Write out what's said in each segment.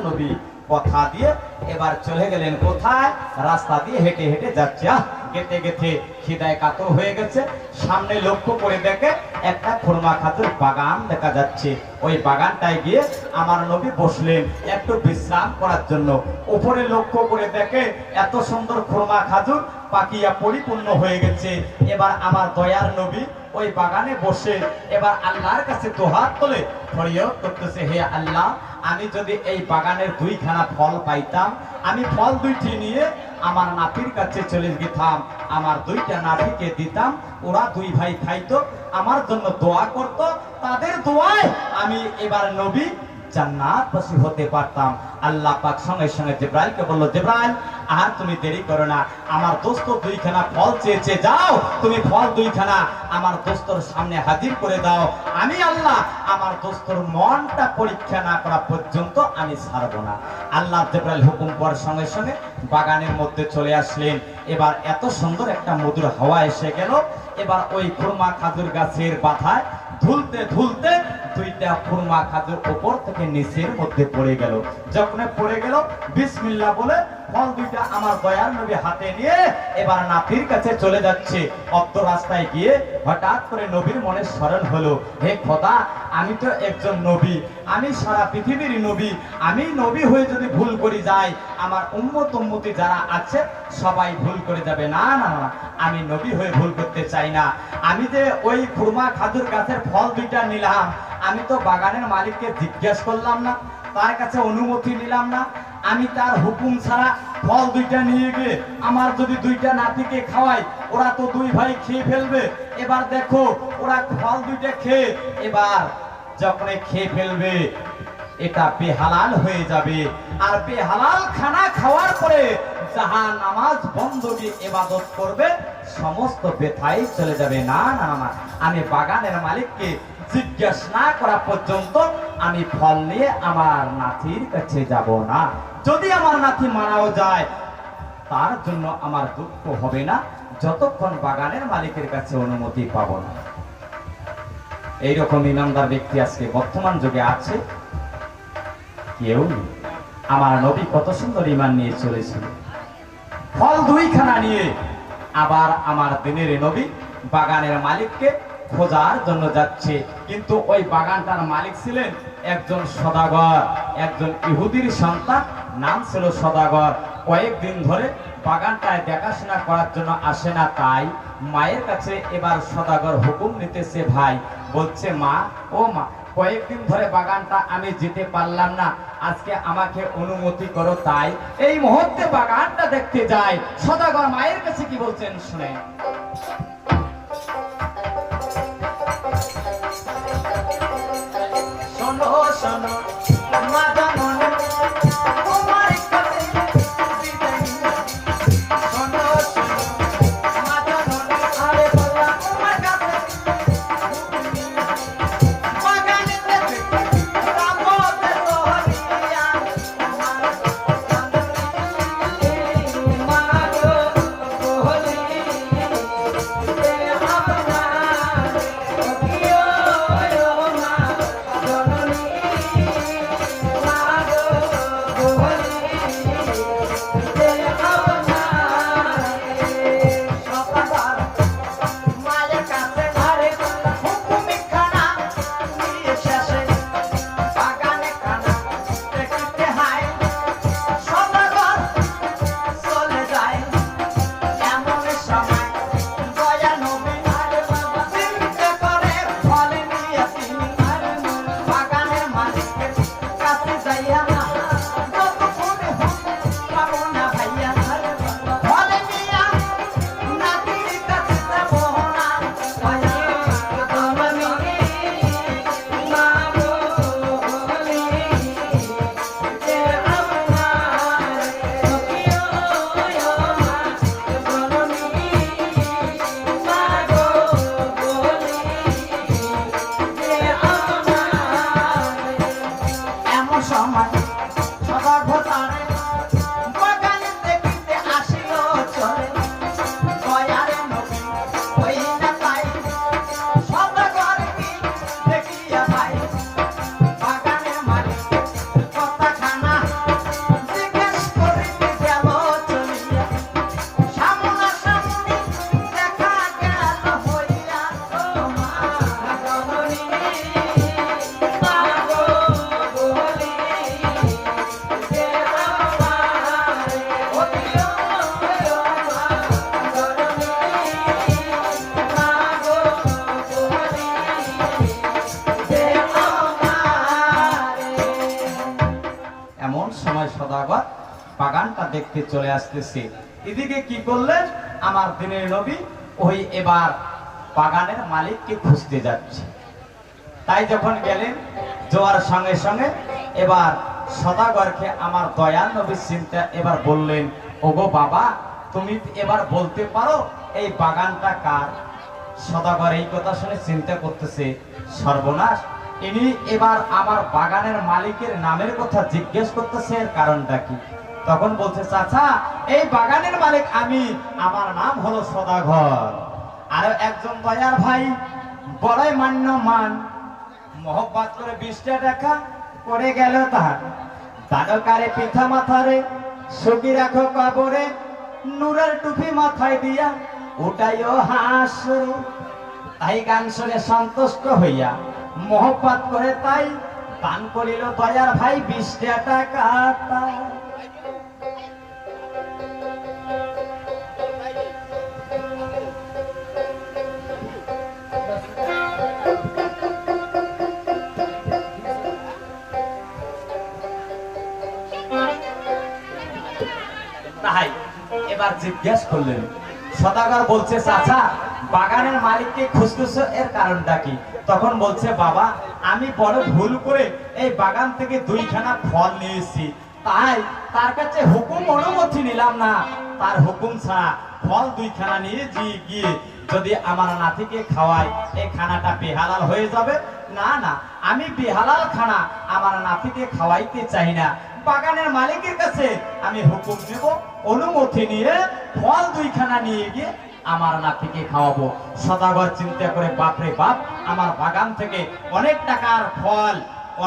নবী কথা দিয়ে এবার চলে গেলেন কোথায়? রাস্তা দিয়ে হেঁটে হেঁটে যাচ্ছে। গেতে গেতে খিদায় কাতর হয়ে গেছে। সামনে লক্ষ্য করে দেখে একটা খুরমা খাজুর বাগান দেখা যাচ্ছে। ওই বাগানটায় গিয়ে আমার নবী বসলেন একটু বিশ্রাম করার জন্য। উপরে লক্ষ্য করে দেখে এত সুন্দর খুরমা খাজুর পাকিয়া পরিপূর্ণ হয়ে গেছে। এবার আমার দয়ার নবী ওই বাগানে বসে এবার আল্লাহর কাছে দুহাত তুলে ফরিয়াদ করতেছে, হে আল্লাহ, আমি যদি এই বাগানের দুইখানা ফল পাইতাম, আমি ফল দুইটি নিয়ে আমার নাতির কাছে চলে যেতাম, আমার দুইটা নাতিকে দিতাম, ওরা দুই ভাই খাইতো, আমার জন্য দোয়া করত, তাদের দোয়ায় আমি এবার নবী জান্নাতবাসী হতে পারতাম। আল্লাহ পাক সঙ্গে সঙ্গে জিবরাইলকে বলল, জিবরাইল আর তুমি দেরি করো না, আমার দোস্ত দুইখানা ফল চেয়েছে, যাও তুমি ফল দুইখানা আমার দোস্তর সামনে হাজির করে দাও। আমি আল্লাহ আমার দোস্তর মনটা পরীক্ষা না করা পর্যন্ত আমি ছাড়ব না। আল্লাহ জিবরাইল হুকুম করার সঙ্গে সঙ্গে বাগানের মধ্যে চলে আসলেন। এবার এত সুন্দর একটা মধুর হাওয়া এসে গেল। এবার ওই খুরমা খাজুর গাছের পাতায় ধুলতে ধুলতে দুইটা খুরমা খাজুর উপর থেকে নিচের মধ্যে পড়ে গেল। যখন পড়ে গেল বিসমিল্লাহ বলে ফল দুইটা আমার দয়ার নবী হাতে নিয়ে এবার নাতির কাছে চলে যাচ্ছে। অত রাস্তায় গিয়ে হঠাৎ করে নবীর মনে স্মরণ হলো, হে খোদা, আমি তো একজন নবী, আমি সারা পৃথিবীর নবী, আমি নবী হয়ে যদি ভুল করে যাই, আমার উম্মত উম্মতি যারা আছে সবাই ভুল করে যাবে। না না না, আমি নবী হয়ে ভুল করতে চাই না। আমি যে ওই খুরমা খাজুর গাছের ফল দুইটা নিলাম, আমি তো বাগানের মালিককে জিজ্ঞেস করলাম না, তার কাছে অনুমতি নিলাম না, আমি তার হুকুম ছাড়া ফল দুইটা নিয়ে গিয়ে আমার যদি দুইটা নাতিকে খাওয়াই, ওরা তো দুই ভাই খেয়ে ফেলবে। এবার দেখো ওরা ফল দুইটা খেয়ে এবার যখন খেয়ে ফেলবে, এটা বেহালাল হয়ে যাবে। আর বেহালাল খানা খাওয়ার পরে যাহা নামাজ বন্দী ইবাদত করবে সমস্ত বেথাই চলে যাবে। না না না, আমি বাগানের মালিককে জিজ্ঞেস না করা পর্যন্ত আমি ফল নিয়ে আমার নাতির কাছে যাব না। যদি আমার নাতি মারাও যায় তার জন্য আমার দুঃখ হবে না, যতক্ষণ বাগানের মালিকের কাছে অনুমতি পাবো না। এইরকম ইমানদার ব্যক্তি আজকে বর্তমান যুগে আছে কেউ নেই। আমার নবী কত সুন্দর ঈমান নিয়ে চলেছিল, ফল দুইখানা নিয়ে। আবার আমার দিনের নবী বাগানের মালিককে খোঁজার জন্য যাচ্ছে। কিন্তু ওই বাগানটার মালিক ছিলেন একজন সদাগর, একজন ইহুদির সন্তান, নাম ছিল সদাগর। কয়েকদিন ধরে বাগানটায় দেখাশোনা করার জন্য আসে না, তাই মায়ের কাছে এবার সদাগর হুকুম নিতেছে। ভাই বলছে, মা, ও মা, কয়েকদিন ধরে বাগানটা আমি যেতে পারলাম না, আজকে আমাকে অনুমতি করো, তাই এই মুহূর্তে বাগানটা দেখতে যাই। সদাগর মায়ের কাছে কি বলছেন শুনে। শোনো শোনো মা জানন তোমার কাছে, শোনো শোনো মা জানন, আরে বললাম তোমার কাছে বাগানে দেখে রামতে তোহরিয়া মা গো তোহরি এ আপনা ওকিও মা জননী এমন সময় সদাগর বাগানটা দেখতে চলে আসতেছে। এদিকে কি করলেন আমার দিনের নবী, ওই এবার বাগানের মালিককে খুঁজতে যাচ্ছে। তাই যখন গেলেন যাওয়ার সঙ্গে সঙ্গে এবার সদাগরকে আমার দয়াল নবীর চিন্তা এবার বললেন, ওগো বাবা, তুমি এবার বলতে পারো এই বাগানটা কার? সদাগর এই কথা শুনে চিন্তা করতেছে, সর্বনাশ, ইনি এবার আমার বাগানের মালিকের নামের কথা জিজ্ঞেস করতেছে, এর কারণটা কি? তখন বলছে, চাচা, এই বাগানের মালিক আমি, আমার নাম হলো সদাগর। আর একজন দয়ার ভাই বড়ই মান্যমান, মহব্বত করে 20টা টাকা করে গেল তার দানকারে পিঠা মাথারে, সখী রাখো কবরে, নূরের টুপি মাথায় দিয়া উঠাইও হাসরে। তাই গান শুনে সন্তুষ্ট হইয়া মহব্বত করে তাই দান করিল দয়ার ভাই 20টা টাকা। তাই এবার জিজ্ঞেস করলেন, সদাগর বলছে, চাচা, বাগানের মালিককে খুঁজতেছো, এর কারণটা কি? তখন বলছে, বাবা, আমি বড় ভুল করে এই বাগান থেকে 2খানা ফল নিয়েছি, তাই তার কাছে হুকুম অনুমতি নিলাম না। তার হুকুম ছাড়া ফল 2খানা নিয়ে গিয়ে যদি আমার নাতিকে খাওয়াই, এই খানাটা বেহালাল হয়ে যাবে। না না, আমি বেহালাল খানা আমার নাতিকে খাওয়াইতে চাই না। বাগানের মালিকের কাছে আমি হুকুম নেব, অনুমতি নিয়ে ফল 2খানা নিয়ে গিয়ে আমার নাতিকে খাওয়াবো। সদাগর চিন্তা করে, বাপরে বাপ, আমার বাগান থেকে অনেক টাকার ফল,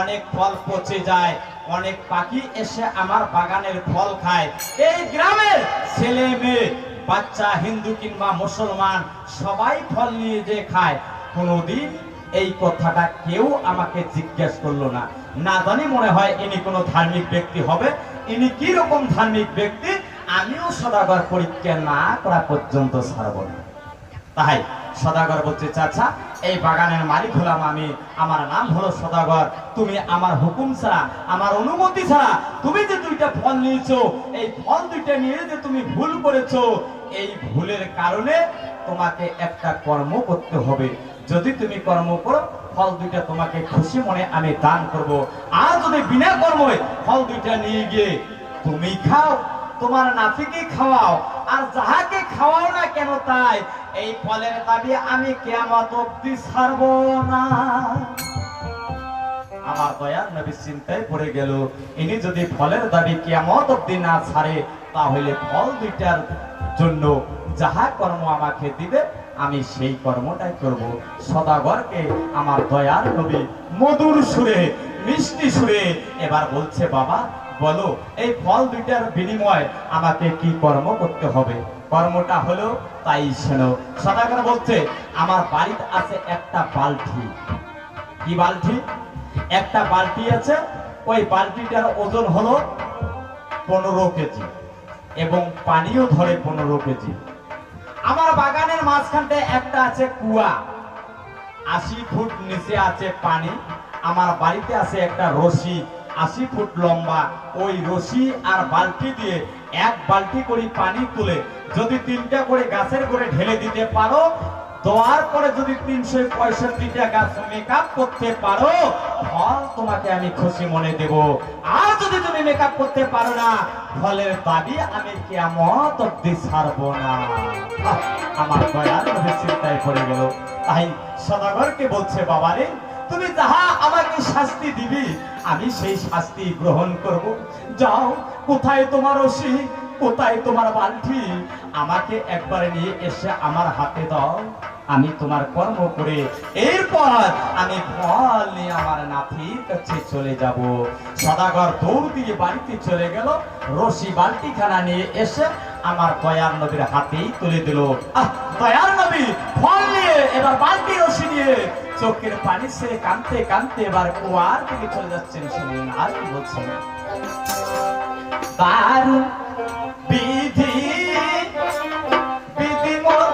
অনেক ফল পচে যায়, অনেক পাখি এসে আমার বাগানের ফল খায়, এই গ্রামের ছেলে মেয়ে বাচ্চা হিন্দু কিংবা মুসলমান সবাই ফল নিয়ে যে খায়, কোনোদিন এই কথাটা কেউ আমাকে জিজ্ঞেস করলো না। না জানি মনে হয় ইনি কোনো ধার্মিক ব্যক্তি হবে। ইনি কি রকম ধার্মিক ব্যক্তি আমিও সদাগর পরীক্ষা না করা পর্যন্ত ছাড়ব না। তাই সদাগর বলছে, চাচা, এই বাগানের মালিক হলাম আমি, আমার নাম হলো সদাগর। তুমি আমার হুকুম ছাড়া, আমার অনুমতি ছাড়া তুমি যে 2টা ফল নিয়েছো, এই ফল 2টা নিয়ে যে তুমি ভুল করেছো, এই ভুলের কারণে তোমাকে একটা কর্ম করতে হবে। যদি তুমি কর্ম করো, ফল 2টা তোমাকে খুশি মনে আমি দান করব। আর যদি বিনা কর্মে ফল 2টা নিয়ে গিয়ে তুমি খাও, তোমার নাতিকে খাওয়াও, আর যাহাকে খাওয়াও না কেন, তাই এই ফলের দাবি আমি কিয়ামত অবধি ছাড়ব না। আমার দয়ার নবী চিন্তায় পড়ে গেল, ইনি যদি ফলের দাবি কিয়ামত অবধি না ছাড়ে, তাহলে ফল 2টার জন্য যাহা কর্ম আমাকে দিবে আমি সেই কর্মটাই করব। সদাগরকে আমার দয়ার নবী মধুর সুরে, মিষ্টি সুরে এবার বলছে, বাবা, বলো, এই ফল 2টার বিনিময়ে আমাকে কি কর্ম করতে হবে? কর্মটা হলো, তাই শোনো। সদাগর বলছে, আমার বাড়িতে আছে একটা বালতি। কি বালতি? একটা বালতি আছে, ওই বালতিটার ওজন হলো 15 কেজি এবং পানিও ধরে 15 কেজি। আমার বাগানের মাঝখানটায় একটা আছে কুয়া, 80 ফুট নিচে আছে পানি। আমার বাড়িতে আছে একটা রশি, 80 ফুট লম্বা। ওই রশি আর বালতি দিয়ে 1 বালতি করে পানি তুলে যদি 3টা করে গাছের গোড়ে ঢেলে দিতে পারো, দেওয়ার পরে যদি 365টা গাছ মেকআপ করতে পারো, ফল তোমাকে আমি খুশি মনে দেব। আর যদি তুমি মেকআপ করতে পারো না, ফলের দাবি আমি কিয়ামত অবধি ছাড়বো না। আমার দয়ার নবী চিন্তায় পড়ে গেল। তাই সদাগরকে বলছে, বাবারে, তুমি যাহা আমাকে শাস্তি দিবি আমি সেই শাস্তি গ্রহণ করব। যাও, কোথায় তোমার রশি, কোথায় তোমার বালতি, আমাকে একবার নিয়ে এসে আমার হাতে দাও। আমি তোমার কর্ম করে এরপর আমি ফল নিয়ে আমার নাতির কাছে চলে যাব। সদাগর দৌড় দিয়ে বাড়িতে চলে গেল, রশি বালতিখানা নিয়ে এসে আমার দয়ার নবীর হাতেই তুলে দিল। দয়ার নবী ফল নিয়ে এবার বালতি রশি নিয়ে চোখের পানি ছেড়ে কাঁদতে কাঁদতে এবার কুয়ার দিকে চলে যাচ্ছেন। শুনুন আর কি বলছেন। তার বিধি বিধি মোর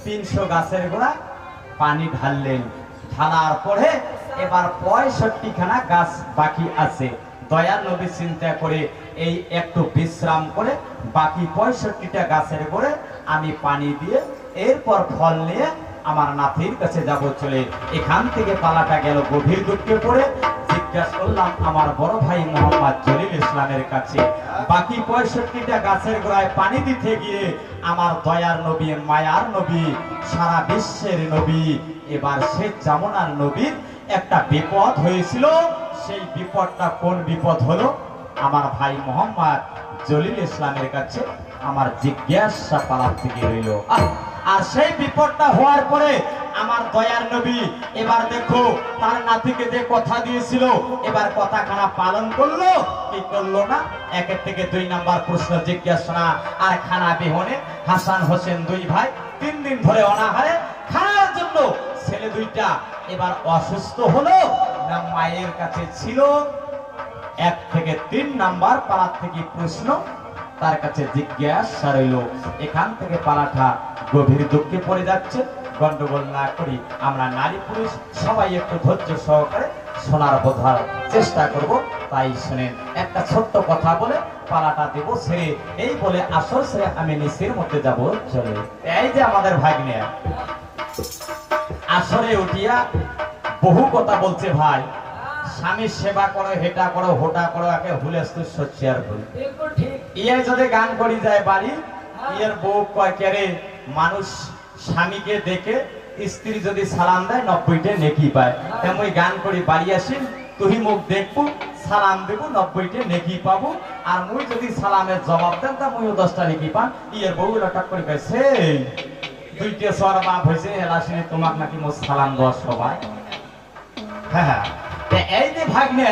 300 গাছের গোড়া পানি ঢাললেন। ঢালার পরে এবার 65 খানা গাছ বাকি আছে। দয়ার নবী চিন্তা করে এই একটু বিশ্রাম করে বাকি 65টা গাছের গোড়ে আমি পানি দিয়ে এরপর ফল নিয়ে আমার নাতির কাছে যাব চলে। এখান থেকে পালাটা গেল গভীর দুঃখে পড়ে। জিজ্ঞাসা করলাম আমার বড় ভাই মোহাম্মদ জলিল ইসলামের কাছে, বাকি 65টা গাছের গোড়ায় পানি দিতে গিয়ে আমার দয়ার নবী, মায়ার নবী, সারা বিশ্বের নবী, এবার শেখ জামুনার নবীর একটা বিপদ হয়েছিল। সেই বিপদটা কোন বিপদ হলো? আমার ভাই মোহাম্মদ জলিল ইসলামের কাছে আমার জিজ্ঞাসা পালার থেকে রইল। আর সেই বিপদটা হওয়ার পরে আমার দয়ার নবী এবার দেখো তার নাতিকে যে কথা দিয়েছিল এবার কথাখানা পালন করলো কি করলো না? 1 থেকে 2 নাম্বার প্রশ্ন জিজ্ঞাসা। আর খানা বিহনে হাসান হোসেন 2 ভাই 3 দিন ধরে অনাহারে খাওয়ার জন্য ছেলে 2টা এবার অসুস্থ হলো না মায়ের কাছে ছিল? 1 থেকে 3 নাম্বার পাড়ার থেকে প্রশ্ন তার কাছে জিজ্ঞাসা রইল। এখান থেকে পালাটা গভীর দুঃখে পড়ে যাচ্ছে। গন্ডগোল না করি আমরা নারী পুরুষ সবাই একটু ধৈর্য সহকারে শোনার বোঝার চেষ্টা করব। তাই শুনেন, একটা ছোট্ট কথা বলে পালাটা দেব ছেড়ে, এই বলে আসর ছেড়ে আমি নিচের মধ্যে যাব চলে। এই যে আমাদের ভাগ্নে আসরে উঠিয়া বহু কথা বলছে, ভাই স্বামীর সেবা করো, হেটা করো, হোটা করো, একে হুলেস্তুর সচ্ছিয়ার করি। ইয়ে যদি গান করি যায় বাড়ি, ইয়ের বউ কয় কেরে মানুষ স্বামীকে দেখে স্ত্রী যদি সালাম দেয় 90টা নেকি পায়। তেমন গান করি বাড়ি আসি, তুই মুখ দেখবো, সালাম দেবো, 90টা নেকি পাবো। আর মুই যদি সালামের জবাব দেন তা মুইও 10টা নেকি পান। ইয়ের বউ লটাক করে কয় সেই 2টা সর বাপ হয়েছে এলাসিনে তোমাক নাকি মোর সালাম দেওয়া সবাই। হ্যাঁ, এই যে ভাগ্নে